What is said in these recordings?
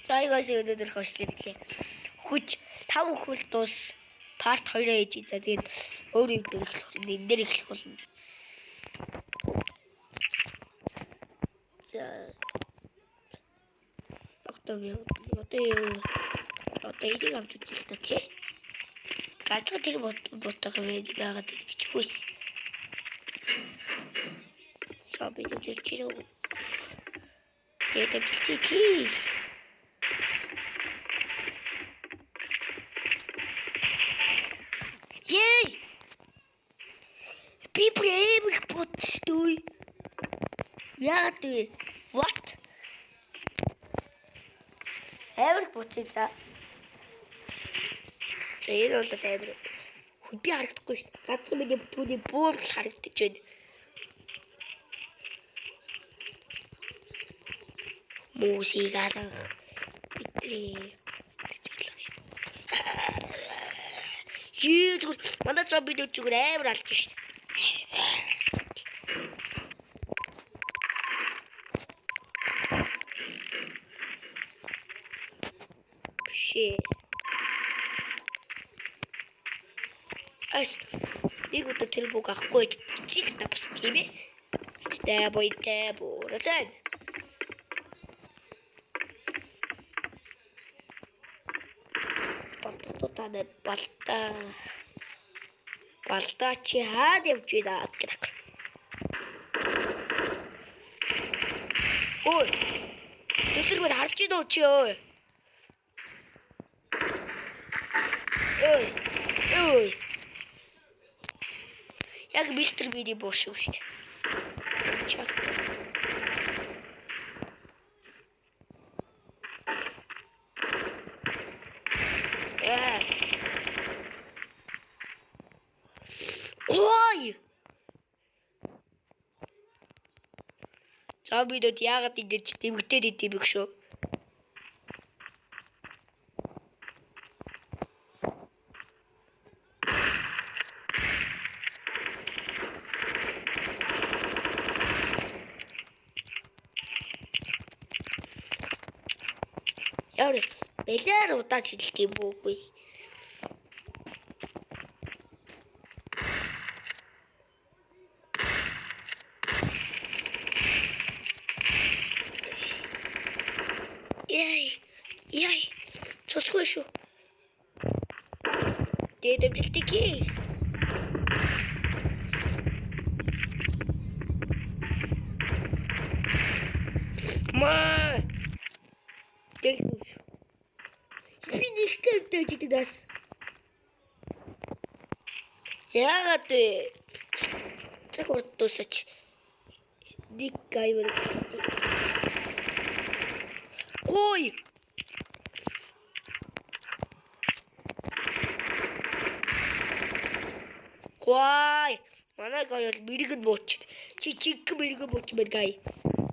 Зайгаас өнөөдөр хослоо гэлээ. Хүч 5 хөл дуус part 2-аа хийж. За тэгээд өөр юм дээр эхлэх болно. За одоо энийг авч үзэл та тий. Гацгаа тэр ботгоо байгаад гэж хүс. Сабий дээр чирөө. Тэгээд тий. Yay! Би прэмх потстой. Яа тий. What? Эвэр потсимса. Зээл бол эвэр. Би харагдахгүй шүү дээ. Ганцхан миний түүний буур харагдаж байна. Мусик арга битри. Зүгээр манай зомби дэв зүгээр амар алж шүү дээ. Shit. Ас нэг удаа тэр бүг авахгүй чиг тапс тийм ээ. Тэбо расан. Баттотане балта чи хаад явж байна гэх. Ой. Тэр харж идөө чи ой. Ой. Яг мистер Биди боош шүү дээ. Чак. Ой! Зомбидод яагаад ингэж дэмгдээд идэв бэ шүү? Яа, бэлээр удаа чилдэг юм бooгүй. Яй. Цосгүй шүү. Дэвдэлтэй ки. Ма. Дэвдэж. Финиш кэнтэй дас. Яагаад вэ? Цэгт тусач. Диккай вэ? Ой! Why? Манай гай бол мэрэгэн бууч. Чи чиг мэрэгэн бууч байна гай.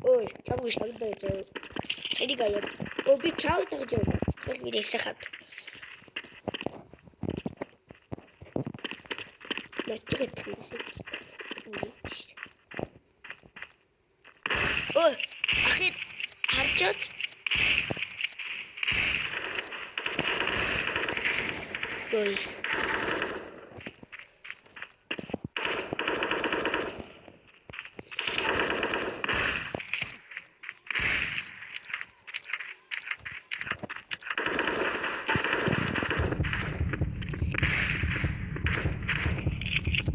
Ой, чамгүй шагдаа зөө. Сари гай. Оо би чаав тагж яв. Бол би ясахад. Начиг хэлсэн. Ой, ахид харчаад. Ой.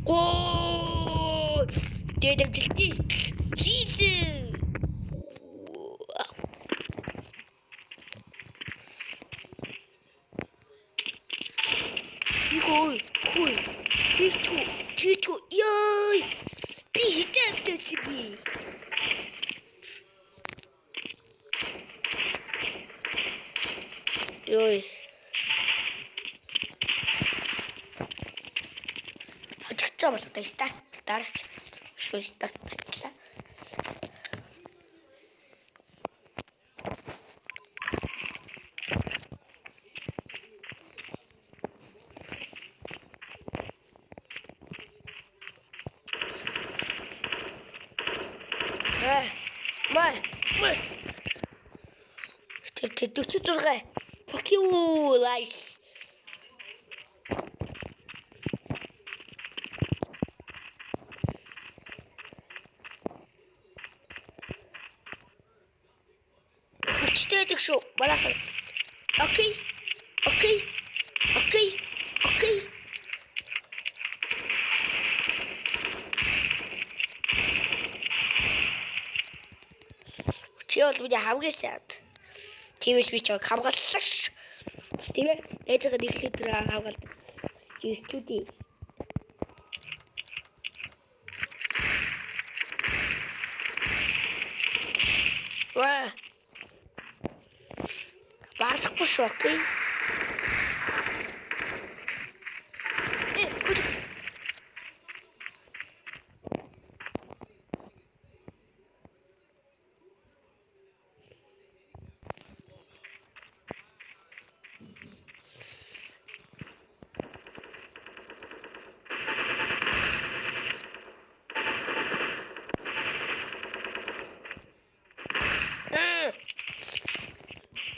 Оо! Дэвдэлтэй. Хийлээ. Ой. Чичу. Яй. Би хитээвтэй би. Ой. Хачцаа болтой старт дараач. Шгүй старт болчихлаа. Тэр 46. Fuck you, guys. Хүчтэйдэг шүү. Балаахан. Окей. Чи бол миний хамгийн сайд. Тиймээс би чаг хамгааллаа ш. Бас тийм ээ. Найзгаа нэг литр хамгаалдаг. Чи студи. Ваа. Барлахгүй шүү, окей.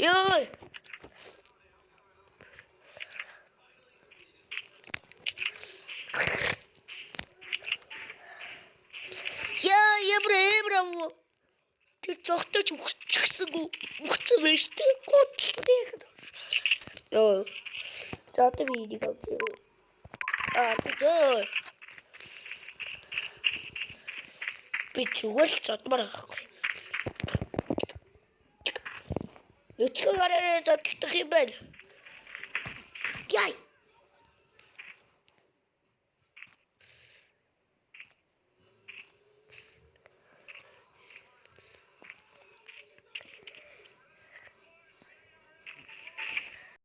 Ёй. Я браво. Тэр цогтойч өгчихсэнгүү. Өгсөн байж тээ. Гутлаа. Ёо. За тэ видео авчих. Тэгээ. Би тэгвэл цодмор авахгүй. Өчгөө гараад зодтолдох юм байна. Яй.